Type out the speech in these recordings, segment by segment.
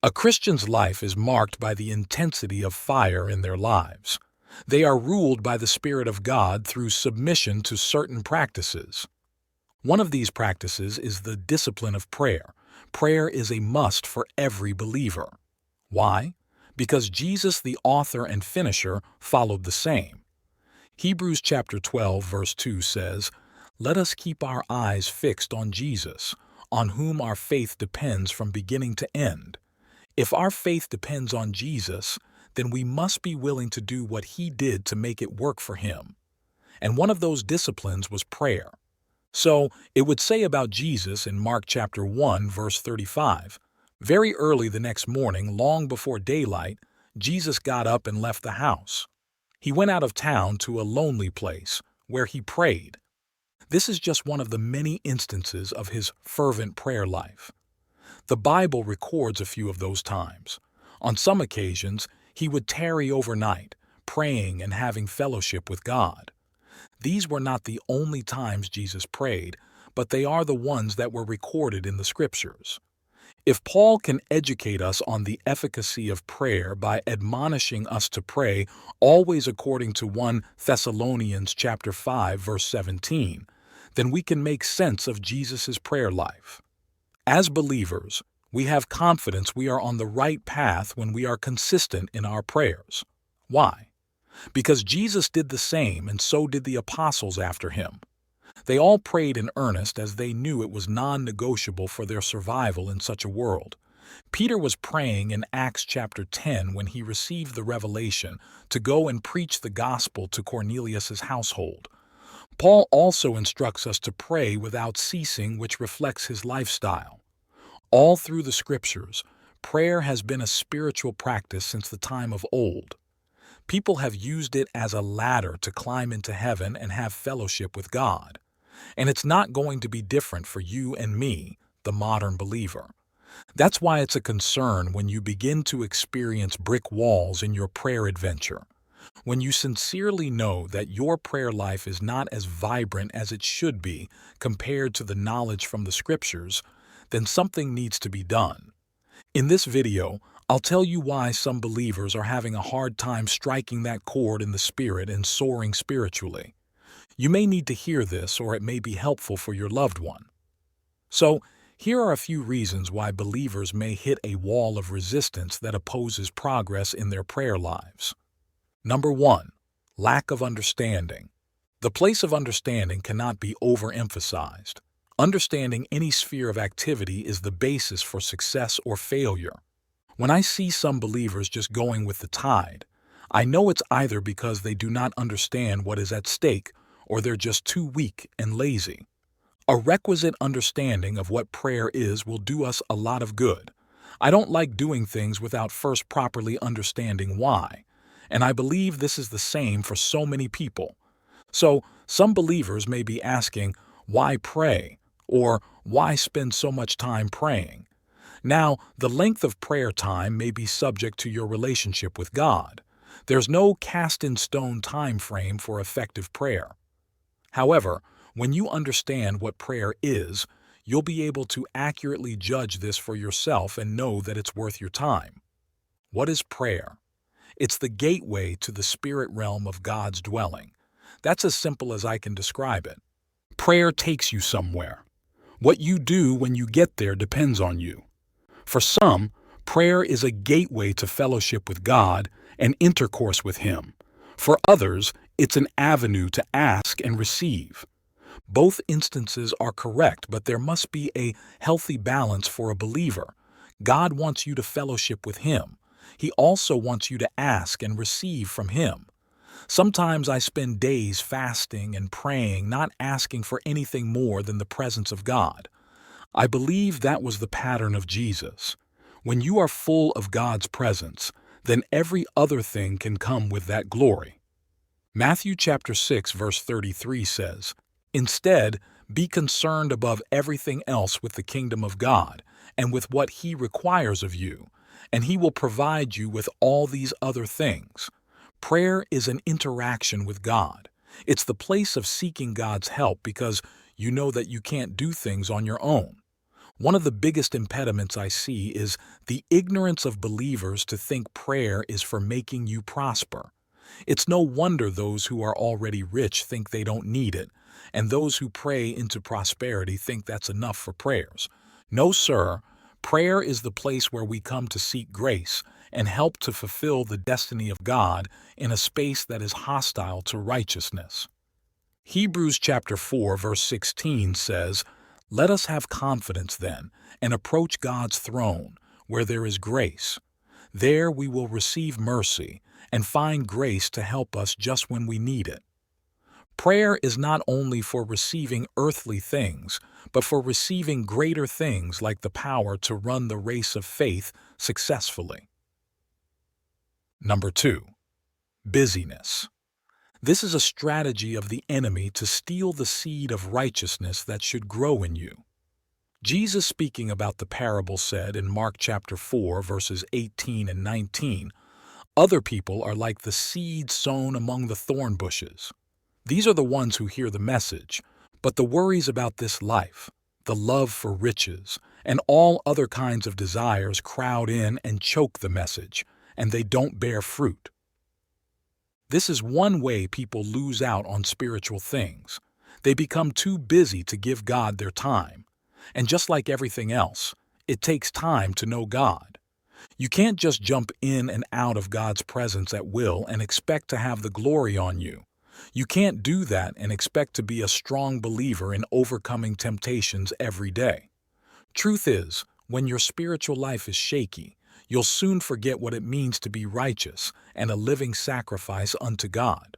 A Christian's life is marked by the intensity of fire in their lives. They are ruled by the Spirit of God through submission to certain practices. One of these practices is the discipline of prayer. Prayer is a must for every believer. Why? Because Jesus, the author and finisher, followed the same. Hebrews chapter 12, verse 2 says, "Let us keep our eyes fixed on Jesus, on whom our faith depends from beginning to end." If our faith depends on Jesus, then we must be willing to do what He did to make it work for Him. And one of those disciplines was prayer. So it would say about Jesus in Mark chapter 1, verse 35, very early the next morning, long before daylight, Jesus got up and left the house. He went out of town to a lonely place where He prayed. This is just one of the many instances of His fervent prayer life. The Bible records a few of those times. On some occasions, He would tarry overnight, praying and having fellowship with God. These were not the only times Jesus prayed, but they are the ones that were recorded in the Scriptures. If Paul can educate us on the efficacy of prayer by admonishing us to pray always according to 1 Thessalonians chapter 5, verse 17, then we can make sense of Jesus' prayer life. As believers, we have confidence we are on the right path when we are consistent in our prayers. Why? Because Jesus did the same, and so did the apostles after Him. They all prayed in earnest as they knew it was non-negotiable for their survival in such a world. Peter was praying in Acts chapter 10 when he received the revelation to go and preach the gospel to Cornelius' household. Paul also instructs us to pray without ceasing, which reflects his lifestyle. All through the Scriptures, prayer has been a spiritual practice since the time of old. People have used it as a ladder to climb into heaven and have fellowship with God. And it's not going to be different for you and me, the modern believer. That's why it's a concern when you begin to experience brick walls in your prayer adventure. When you sincerely know that your prayer life is not as vibrant as it should be compared to the knowledge from the Scriptures, then something needs to be done. In this video, I'll tell you why some believers are having a hard time striking that chord in the Spirit and soaring spiritually. You may need to hear this, or it may be helpful for your loved one. So, here are a few reasons why believers may hit a wall of resistance that opposes progress in their prayer lives. Number 1. Lack of understanding. The place of understanding cannot be overemphasized. Understanding any sphere of activity is the basis for success or failure. When I see some believers just going with the tide, I know it's either because they do not understand what is at stake or they're just too weak and lazy. A requisite understanding of what prayer is will do us a lot of good. I don't like doing things without first properly understanding why, and I believe this is the same for so many people. So, some believers may be asking, why pray? Or why spend so much time praying? Now, the length of prayer time may be subject to your relationship with God. There's no cast-in-stone time frame for effective prayer. However, when you understand what prayer is, you'll be able to accurately judge this for yourself and know that it's worth your time. What is prayer? It's the gateway to the spirit realm of God's dwelling. That's as simple as I can describe it. Prayer takes you somewhere. What you do when you get there depends on you. For some, prayer is a gateway to fellowship with God and intercourse with Him. For others, it's an avenue to ask and receive. Both instances are correct, but there must be a healthy balance for a believer. God wants you to fellowship with Him. He also wants you to ask and receive from Him. Sometimes I spend days fasting and praying, not asking for anything more than the presence of God. I believe that was the pattern of Jesus. When you are full of God's presence, then every other thing can come with that glory. Matthew chapter 6, verse 33 says, "Instead, be concerned above everything else with the kingdom of God and with what He requires of you, and He will provide you with all these other things." Prayer is an interaction with God. It's the place of seeking God's help because you know that you can't do things on your own. One of the biggest impediments I see is the ignorance of believers to think prayer is for making you prosper. It's no wonder those who are already rich think they don't need it, and those who pray into prosperity think that's enough for prayers. No, sir. Prayer is the place where we come to seek grace and help to fulfill the destiny of God in a space that is hostile to righteousness. Hebrews chapter 4, verse 16 says, "Let us have confidence then, and approach God's throne, where there is grace. There we will receive mercy and find grace to help us just when we need it." Prayer is not only for receiving earthly things, but for receiving greater things like the power to run the race of faith successfully. Number 2. Busyness. This is a strategy of the enemy to steal the seed of righteousness that should grow in you. Jesus, speaking about the parable, said in Mark chapter 4, verses 18 and 19, "Other people are like the seed sown among the thorn bushes. These are the ones who hear the message, but the worries about this life, the love for riches, and all other kinds of desires crowd in and choke the message, and they don't bear fruit." This is one way people lose out on spiritual things. They become too busy to give God their time. And just like everything else, it takes time to know God. You can't just jump in and out of God's presence at will and expect to have the glory on you. You can't do that and expect to be a strong believer in overcoming temptations every day. Truth is, when your spiritual life is shaky, you'll soon forget what it means to be righteous and a living sacrifice unto God.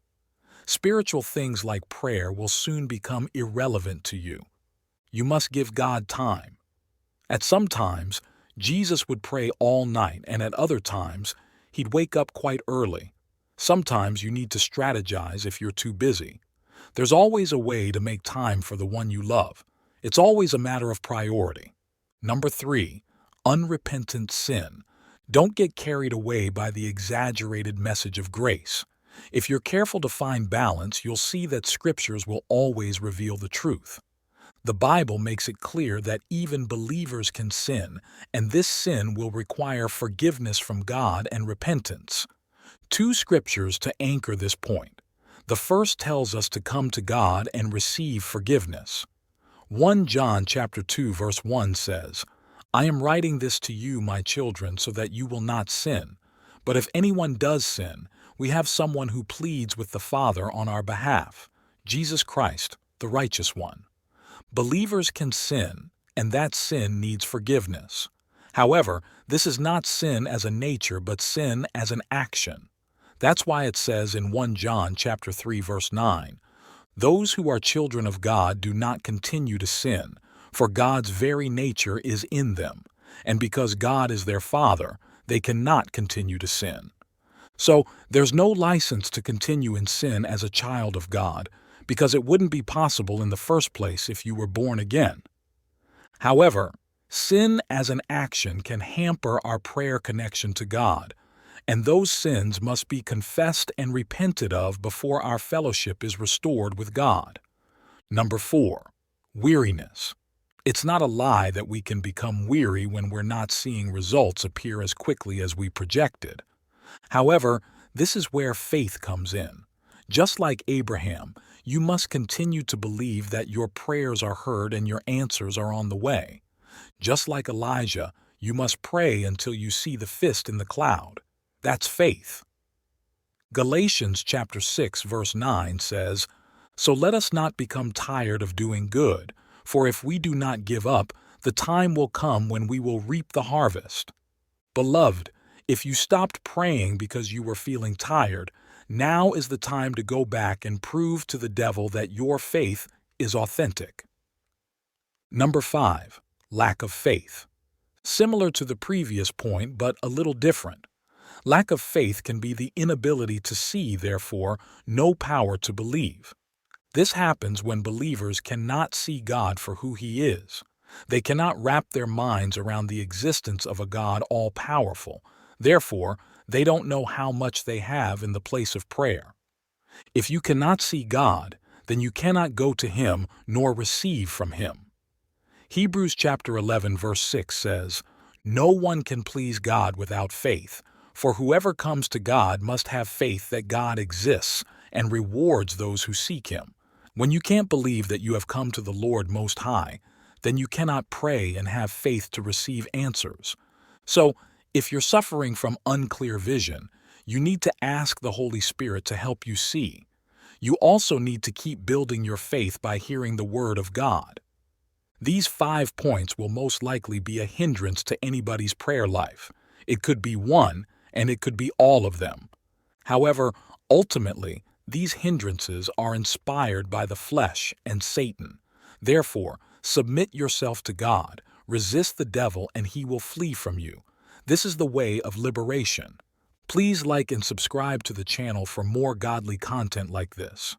Spiritual things like prayer will soon become irrelevant to you. You must give God time. At some times, Jesus would pray all night, and at other times, he'd wake up quite early. Sometimes you need to strategize if you're too busy. There's always a way to make time for the one you love. It's always a matter of priority. Number 3, unrepentant sin. Don't get carried away by the exaggerated message of grace. If you're careful to find balance, you'll see that scriptures will always reveal the truth. The Bible makes it clear that even believers can sin, and this sin will require forgiveness from God and repentance. 2 scriptures to anchor this point. The first tells us to come to God and receive forgiveness. 1 John chapter 2 verse 1 says, "I am writing this to you, my children, so that you will not sin. But if anyone does sin, we have someone who pleads with the Father on our behalf, Jesus Christ, the righteous one." Believers can sin, and that sin needs forgiveness. However, this is not sin as a nature, but sin as an action. That's why it says in 1 John chapter 3 verse 9, "Those who are children of God do not continue to sin, for God's very nature is in them, and because God is their Father, they cannot continue to sin." So, there's no license to continue in sin as a child of God, because it wouldn't be possible in the first place if you were born again. However, sin as an action can hamper our prayer connection to God, and those sins must be confessed and repented of before our fellowship is restored with God. Number 4, weariness. It's not a lie that we can become weary when we're not seeing results appear as quickly as we projected. However, this is where faith comes in. Just like Abraham, you must continue to believe that your prayers are heard and your answers are on the way. Just like Elijah, you must pray until you see the fist in the cloud. That's faith. Galatians chapter 6 verse 9 says, "So let us not become tired of doing good, for if we do not give up, the time will come when we will reap the harvest." Beloved, if you stopped praying because you were feeling tired, now is the time to go back and prove to the devil that your faith is authentic. Number 5, lack of faith. Similar to the previous point, but a little different. Lack of faith can be the inability to see, therefore, no power to believe. This happens when believers cannot see God for who He is. They cannot wrap their minds around the existence of a God all-powerful. Therefore, they don't know how much they have in the place of prayer. If you cannot see God, then you cannot go to Him nor receive from Him. Hebrews chapter 11 verse 6 says, "No one can please God without faith, for whoever comes to God must have faith that God exists and rewards those who seek Him." When you can't believe that you have come to the Lord Most High, then you cannot pray and have faith to receive answers. So, if you're suffering from unclear vision, you need to ask the Holy Spirit to help you see. You also need to keep building your faith by hearing the Word of God. These 5 points will most likely be a hindrance to anybody's prayer life. It could be one, and it could be all of them. However, ultimately, these hindrances are inspired by the flesh and Satan. Therefore, submit yourself to God, resist the devil, and he will flee from you. This is the way of liberation. Please like and subscribe to the channel for more godly content like this.